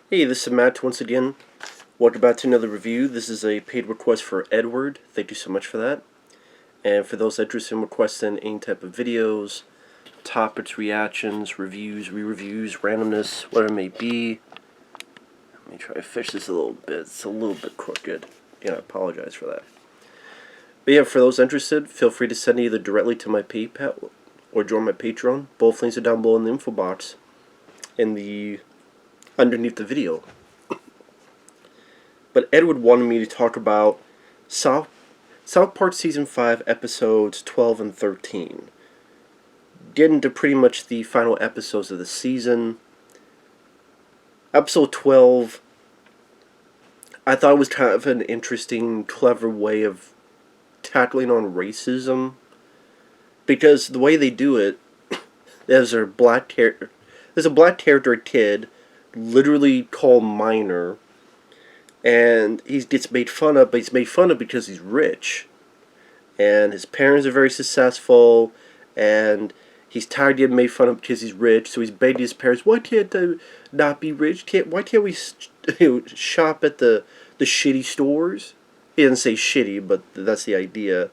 Hey, this is Matt once again. Welcome back to another review. This is a paid request for Edward. Thank you so much for that. And for those interested in requesting any type of videos, topics, reactions, reviews, re-reviews, randomness, whatever it may be. Let me try to fish this a little bit. It's a little bit crooked. Yeah, I apologize for that. But yeah, for those interested, feel free to send either directly to my PayPal or join my Patreon. Both links are down below in the info box underneath the video. But Edward wanted me to talk about South Park Season 5 episodes 12 and 13. Get into pretty much the final episodes of the season. Episode 12, I thought it was kind of an interesting, clever way of tackling on racism. Because the way they do it, there's a black character, a kid, literally called Minor, and he gets made fun of, but he's made fun of because he's rich. And his parents are very successful, and he's tired of getting made fun of because he's rich, so he's begging his parents, why can't I not be rich? Why can't we shop at the shitty stores? He didn't say shitty, but that's the idea.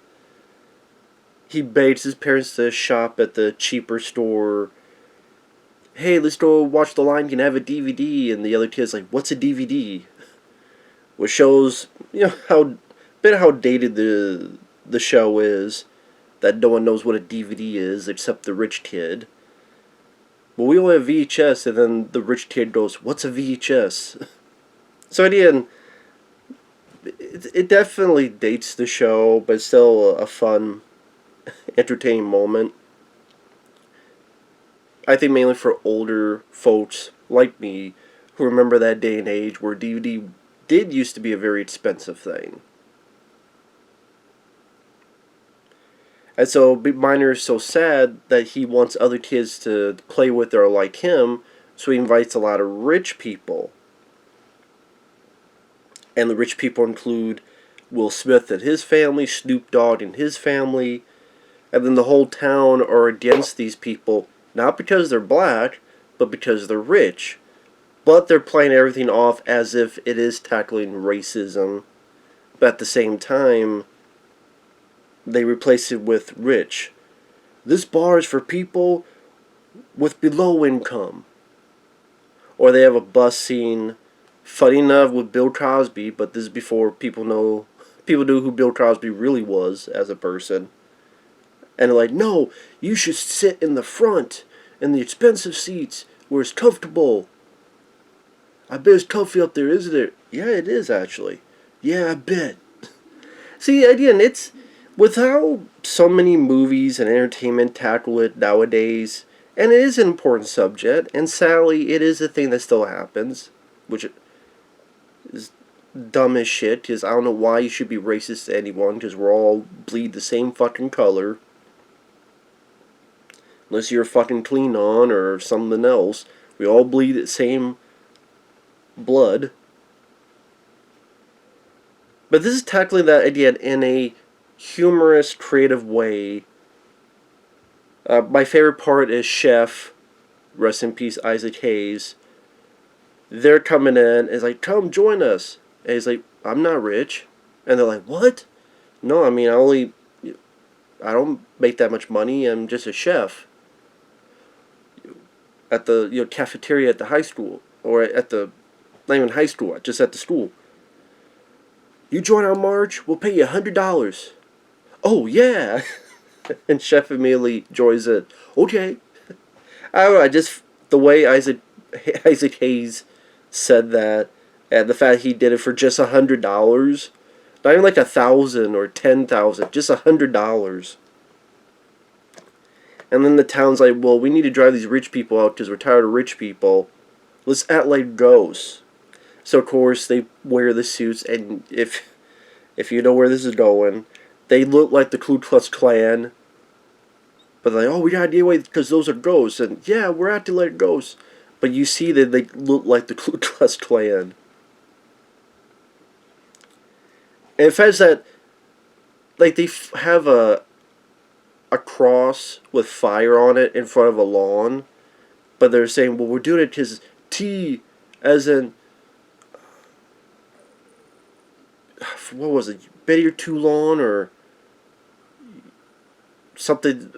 He begs his parents to shop at the cheaper store. Hey, let's go watch The Lion King, have a DVD. And the other kid's like, what's a DVD? Which shows, how dated the show is, that no one knows what a DVD is except the rich kid. Well, we only have VHS, and then the rich kid goes, what's a VHS? So again, it definitely dates the show, but it's still a fun, entertaining moment. I think mainly for older folks like me who remember that day and age where DVD did used to be a very expensive thing. And so Minor is so sad that he wants other kids to play with or like him, so he invites a lot of rich people. And the rich people include Will Smith and his family, Snoop Dogg and his family, and then the whole town are against these people, not because they're black, but because they're rich. But they're playing everything off as if it is tackling racism, but at the same time, they replace it with rich. This bar is for people with below income. Or they have a bus scene, funny enough, with Bill Cosby, but this is before people knew who Bill Cosby really was as a person. And they're like, no, you should sit in the front, in the expensive seats, where it's comfortable. I bet it's comfy up there, isn't it? Yeah, it is, actually. Yeah, I bet. See, again, it's with how so many movies and entertainment tackle it nowadays, and it is an important subject, and sadly, it is a thing that still happens, which is dumb as shit, because I don't know why you should be racist to anyone, because we're all bleed the same fucking color. Unless you're fucking Klingon or something else. We all bleed the same blood. But this is tackling that idea in a humorous, creative way. My favorite part is Chef, rest in peace, Isaac Hayes. They're coming in, and it's like, come join us. And he's like, I'm not rich. And they're like, what? No, I mean, I don't make that much money. I'm just a chef at the cafeteria at the high school, or at the, not even high school, just at the school. You join our march, we'll pay you $100. Oh yeah. And Chef immediately joins it. Okay. I don't know, the way Isaac Hayes said that, and the fact he did it for just $100, not even like 1,000 or 10,000, just $100. And then the town's like, well, we need to drive these rich people out because we're tired of rich people. Let's act like ghosts. So of course they wear the suits, and if you know where this is going, they look like the Ku Klux Klan. But they're like, oh, we gotta deal with it because those are ghosts, and yeah, we're acting like ghosts. But you see that they look like the Ku Klux Klan. And it says that, like, they have a cross with fire on it in front of a lawn, but they're saying, well, we're doing it because T, as in what was it? Been here too long, or something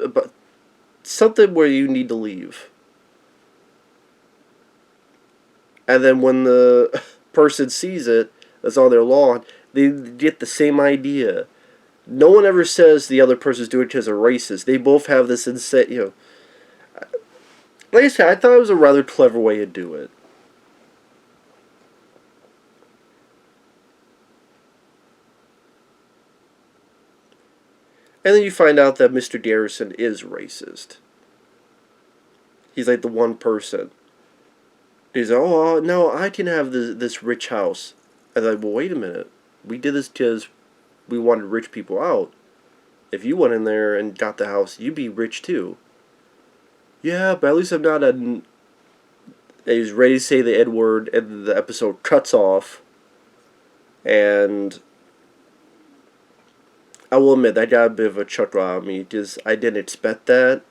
where you need to leave. And then when the person sees it that's on their lawn, they get the same idea. No one ever says the other person's doing it because they're racist. They both have this insane, like I said, I thought it was a rather clever way to do it. And then you find out that Mr. Garrison is racist. He's like the one person. He's like, oh, no, I can have this rich house. And I'm like, well, wait a minute. We did this because we wanted rich people out. If you went in there and got the house, you'd be rich too. Yeah, but at least I'm not a... And he's ready to say the N word, and the episode cuts off. And I will admit, that got a bit of a chuckle out of me, because I didn't expect that.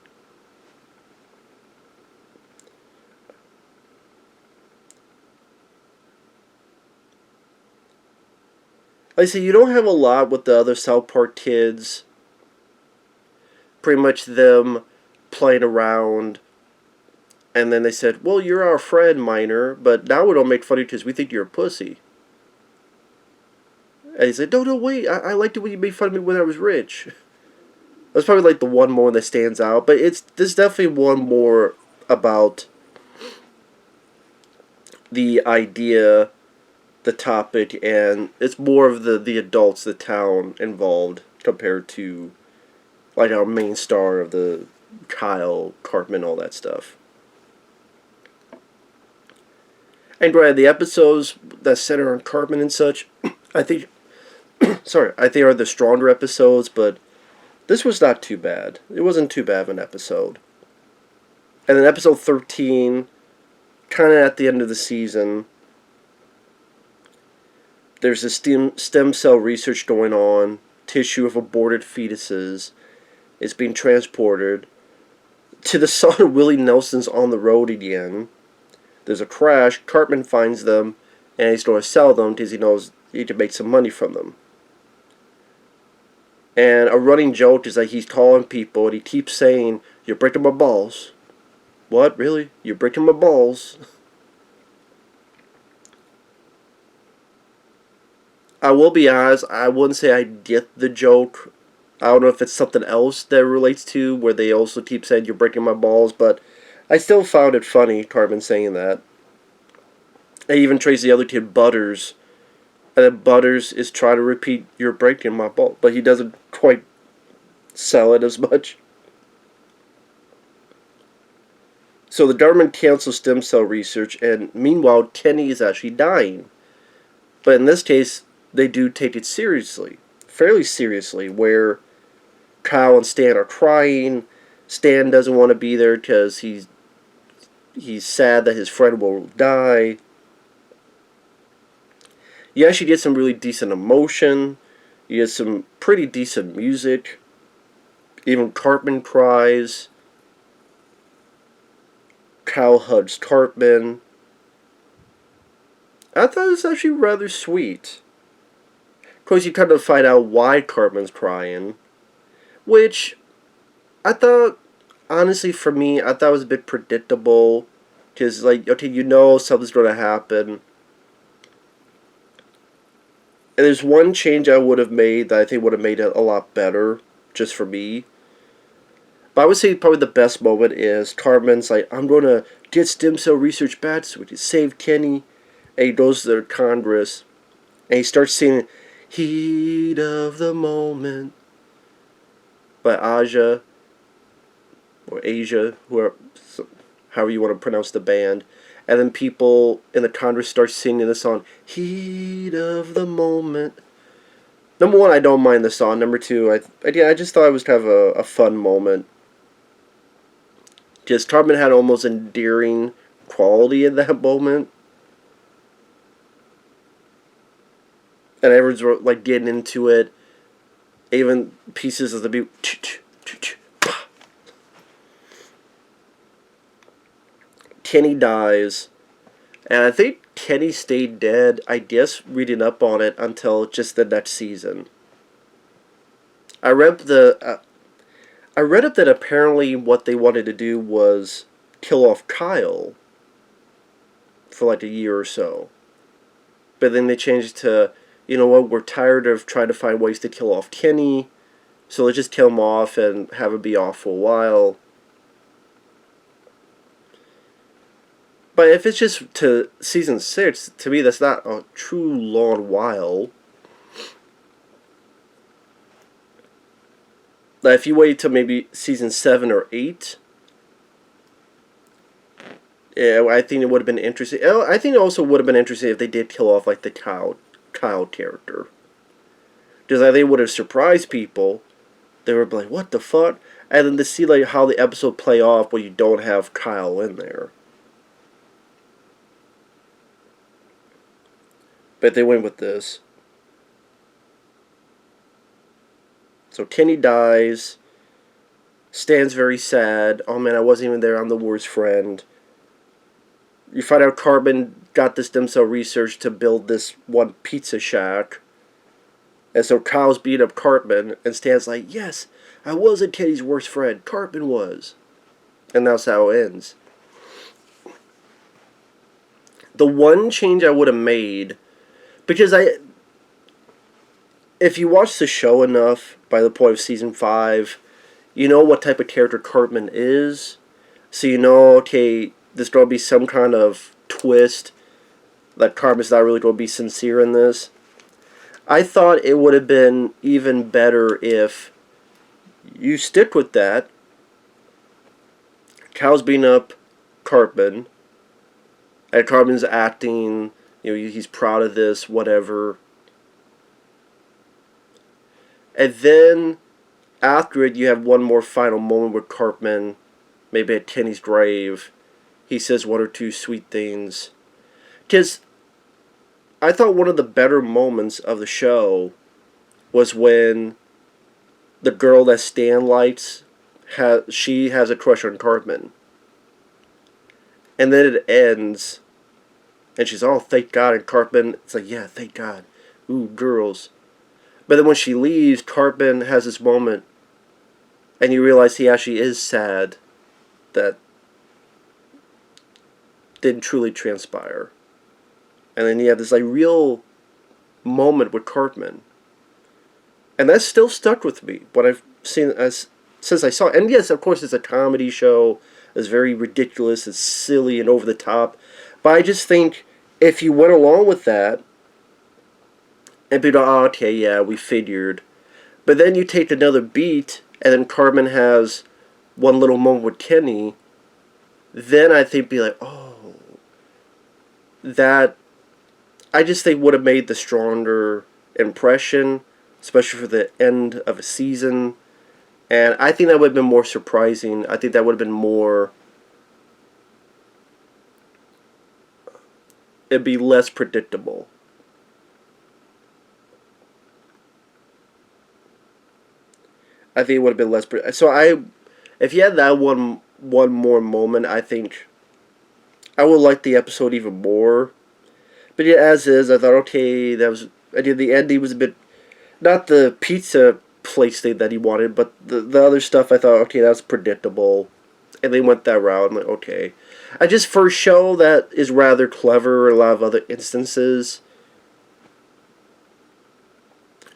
Like I say, you don't have a lot with the other South Park kids. Pretty much them playing around. And then they said, well, you're our friend, Minor, but now we don't make fun of you because we think you're a pussy. And he said, no, wait, I liked it when you made fun of me when I was rich. That's probably like the one more that stands out, but there's definitely one more about the idea, the topic, and it's more of the adults, the town involved compared to like our main star of the Kyle, Cartman, all that stuff. And granted, the episodes that center on Cartman and such, I think, I think are the stronger episodes, but this was not too bad. It wasn't too bad of an episode. And then episode 13, kind of at the end of the season, there's a stem cell research going on. Tissue of aborted fetuses is being transported to the son of Willie Nelson's on the road again. There's a crash. Cartman finds them, and he's going to sell them because he knows he can make some money from them. And a running joke is that he's calling people, and he keeps saying, "You're breaking my balls." What? Really? You're breaking my balls? I will be honest, I wouldn't say I get the joke. I don't know if it's something else that relates to, where they also keep saying, "You're breaking my balls," but I still found it funny, Cartman saying that. I even traced the other kid, Butters, and then Butters is trying to repeat, "You're breaking my balls," but he doesn't quite sell it as much. So the government cancels stem cell research, and meanwhile, Kenny is actually dying. But in this case, they do take it seriously, fairly seriously, where Kyle and Stan are crying. Stan doesn't want to be there because he's sad that his friend will die. You actually get some really decent emotion. You get some pretty decent music. Even Cartman cries. Kyle hugs Cartman. I thought it was actually rather sweet. Of course, you kind of find out why Cartman's crying. Which, I thought, honestly, for me, I thought it was a bit predictable. Because, like, okay, you know something's going to happen. And there's one change I would have made that I think would have made it a lot better, just for me. But I would say probably the best moment is Cartman's like, "I'm going to get stem cell research back so we can save Kenny." And he goes to the Congress, and he starts singing "Heat of the Moment" by Aja, or Asia, however you want to pronounce the band. And then people in the Congress start singing the song "Heat of the Moment." Number one, I don't mind the song. Number two, I just thought it was kind of a fun moment. Just Cartman had almost endearing quality in that moment. And everyone's like getting into it. Even pieces of the beat. Kenny dies. And I think Kenny stayed dead, I guess, reading up on it until just the next season. I read I read up that apparently what they wanted to do was kill off Kyle for like a year or so. But then they changed to, you know what, we're tired of trying to find ways to kill off Kenny, so let's just kill him off and have him be off for a while. But if it's just to season 6, to me that's not a true long while. Like if you wait till maybe season 7 or 8, yeah, I think it would have been interesting. I think it also would have been interesting if they did kill off like the Kyle character, because I think it would have surprised people. They were like, "What the fuck?" And then to see like how the episode play off when you don't have Kyle in there. But they went with this. So Kenny dies. Stan's very sad. Oh man, I wasn't even there. I'm the worst friend. You find out Cartman got the stem cell research to build this one pizza shack. And so Kyle's beating up Cartman, and Stan's like, yes, I wasn't Kenny's worst friend. Cartman was. And that's how it ends. The one change I would have made, because if you watch the show enough by the point of season 5, you know what type of character Cartman is. So you know, okay, there's going to be some kind of twist that Cartman's not really going to be sincere in this. I thought it would have been even better if you stick with that. Kyle's beating up Cartman, and Cartman's acting, you know, he's proud of this, whatever. And then after it, you have one more final moment with Cartman, maybe at Kenny's grave. He says one or two sweet things. Because I thought one of the better moments of the show was when the girl that Stan likes, she has a crush on Cartman. And then it ends, and she's, oh, thank God, and Cartman, it's like, yeah, thank God. Ooh, girls. But then when she leaves, Cartman has this moment, and you realize he actually is sad that didn't truly transpire. And then you have this like real moment with Cartman. And that's still stuck with me, what I've seen since I saw it. And yes, of course, it's a comedy show. It's very ridiculous, it's silly and over the top. But I just think if you went along with that, and people go, oh, okay, yeah, we figured. But then you take another beat, and then Cartman has one little moment with Kenny, then I think be like, oh, that, I just think would have made the stronger impression, especially for the end of a season. And I think that would have been more surprising. I think that would have been more, it'd be less predictable. I think it would have been less. So if you had that one more moment, I think I would like the episode even more. But yeah, as is, I thought, okay, I did the ending was a bit, not the pizza place thing that he wanted, but the other stuff I thought, okay, that's predictable. And they went that route. I'm like, okay. I just, for a show that is rather clever in a lot of other instances,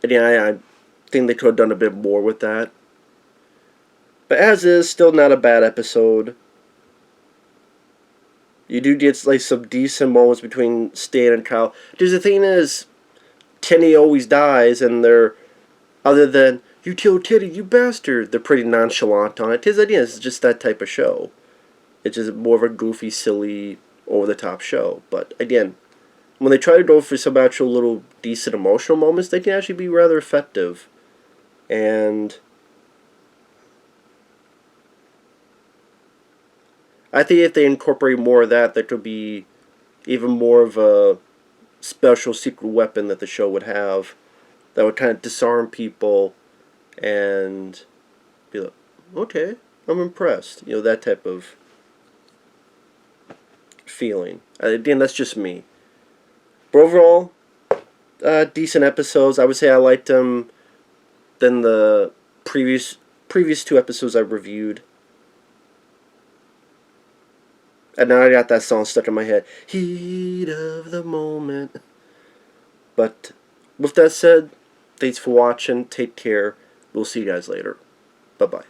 and yeah, I think they could have done a bit more with that. But as is, still not a bad episode. You do get like some decent moments between Stan and Kyle. Because the thing is, Kenny always dies, and they're, other than, you killed Kenny, you bastard, they're pretty nonchalant on it. Because again, it's just that type of show. It's just more of a goofy, silly, over-the-top show. But again, when they try to go for some actual little decent emotional moments, they can actually be rather effective. And I think if they incorporate more of that, there could be even more of a special secret weapon that the show would have that would kind of disarm people and be like, okay, I'm impressed. You know, that type of feeling. Again, that's just me. But overall, decent episodes. I would say I liked them than the previous two episodes I reviewed. And now I got that song stuck in my head. Heat of the moment. But with that said, thanks for watching. Take care. We'll see you guys later. Bye-bye.